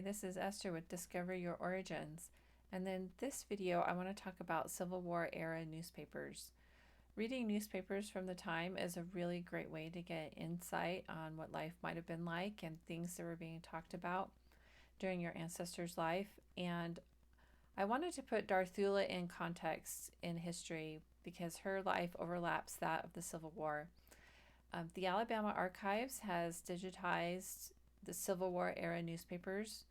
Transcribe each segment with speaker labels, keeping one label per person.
Speaker 1: this is Esther with Discover Your Origins, and in this video I want to talk about Civil War era newspapers. Reading newspapers from the time is a really great way to get insight on what life might have been like and things that were being talked about during your ancestor's life. And I wanted to put Darthula in context in history because her life overlaps that of the Civil War. The Alabama Archives has digitized the Civil War era newspapers,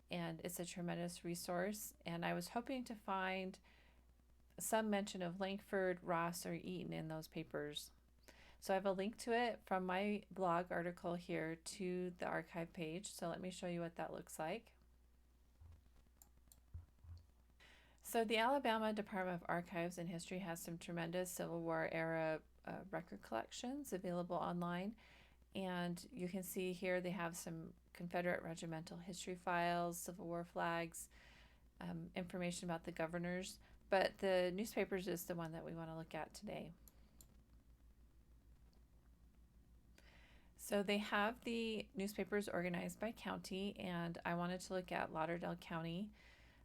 Speaker 1: and it's a tremendous resource. And I was hoping to find some mention of Langford, Ross, or Eaton in those papers. So I have a link to it from my blog article here to the archive page. So let me show you what that looks like. So the Alabama Department of Archives and History has some tremendous Civil War era record collections available online. And you can see here they have some Confederate regimental history files, Civil War flags, information about the governors. But the newspapers is the one that we want to look at today. So they have the newspapers organized by county, and I wanted to look at Lauderdale County.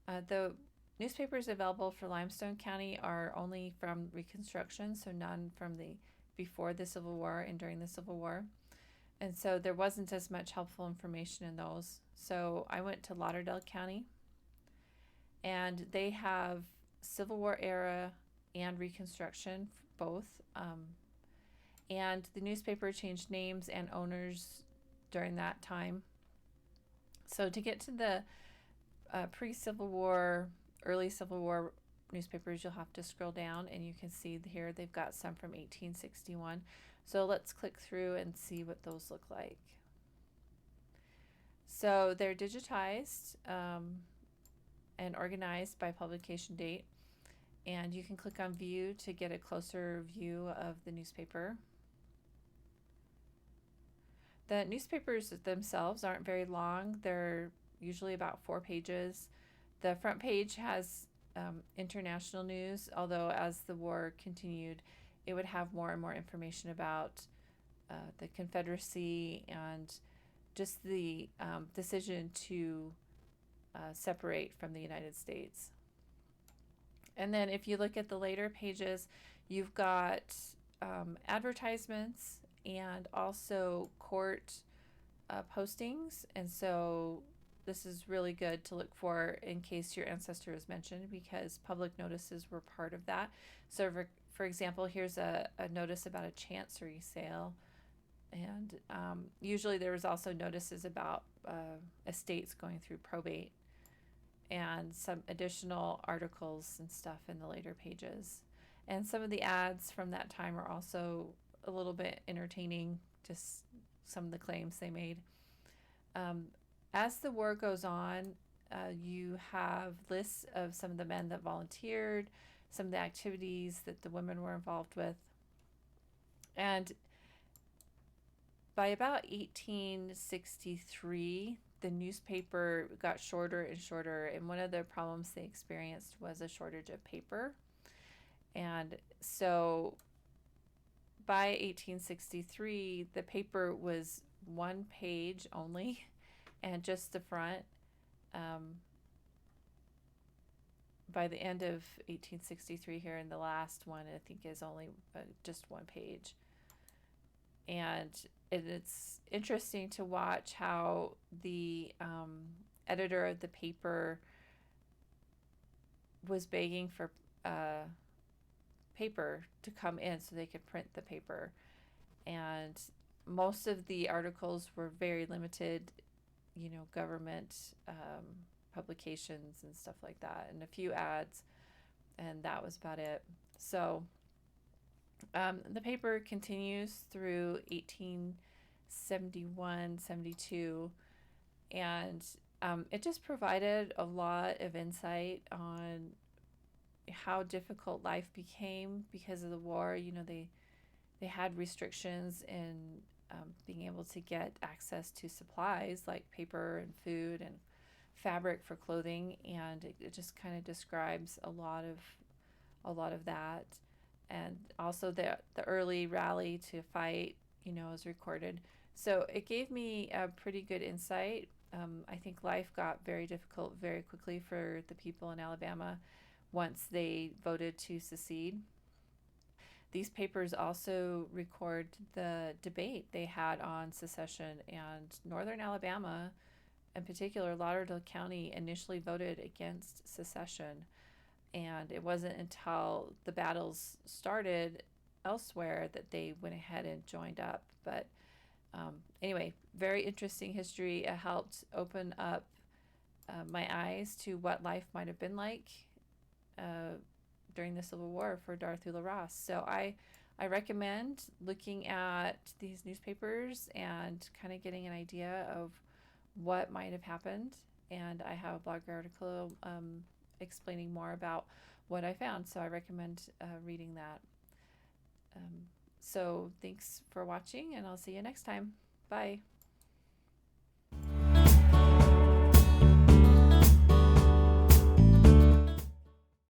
Speaker 1: The newspapers available for Limestone County are only from Reconstruction, so none from the before the Civil War and during the Civil War. And so there wasn't as much helpful information in those. So I went to Lauderdale County, and they have Civil War era and Reconstruction, both. And the newspaper changed names and owners during that time. So to get to the pre-Civil War, early Civil War newspapers, you'll have to scroll down, and you can see here they've got some from 1861. So let's click through and see what those look like. So they're digitized and organized by publication date, and you can click on view to get a closer view of the newspaper. The newspapers themselves aren't very long. They're usually about 4 pages. The front page has international news, although as the war continued, it would have more and more information about the Confederacy and just the decision to separate from the United States. And then if you look at the later pages, you've got advertisements and also court postings. And so this is really good to look for in case your ancestor is mentioned, because public notices were part of that. So for example, here's a notice about a chancery sale. And usually there was also notices about estates going through probate, and some additional articles and stuff in the later pages. And some of the ads from that time are also a little bit entertaining, just some of the claims they made. As the war goes on, you have lists of some of the men that volunteered, some of the activities that the women were involved with. And by about 1863, the newspaper got shorter and shorter, and one of the problems they experienced was a shortage of paper. And so by 1863, the paper was 1 page only, and just the front. By the end of 1863 here, and the last one I think is only just 1 page. And it's interesting to watch how the editor of the paper was begging for paper to come in so they could print the paper. And most of the articles were very limited, government publications and stuff like that, and a few ads, and that was about it. So the paper continues through 1871, 72, and it just provided a lot of insight on how difficult life became because of the war. They had restrictions in being able to get access to supplies like paper and food and fabric for clothing, and it just kind of describes a lot of that. And also the early rally to fight, is recorded. So it gave me a pretty good insight I think life got very difficult very quickly for the people in Alabama once they voted to secede. These papers also record the debate they had on secession, and northern Alabama, in particular Lauderdale County, initially voted against secession. And it wasn't until the battles started elsewhere that they went ahead and joined up. But anyway, very interesting history. It helped open up my eyes to what life might have been like uh, during the Civil War for Darthula Ross. So I recommend looking at these newspapers and kind of getting an idea of what might have happened. And I have a blog article explaining more about what I found. So I recommend reading that. So thanks for watching, and I'll see you next time. Bye.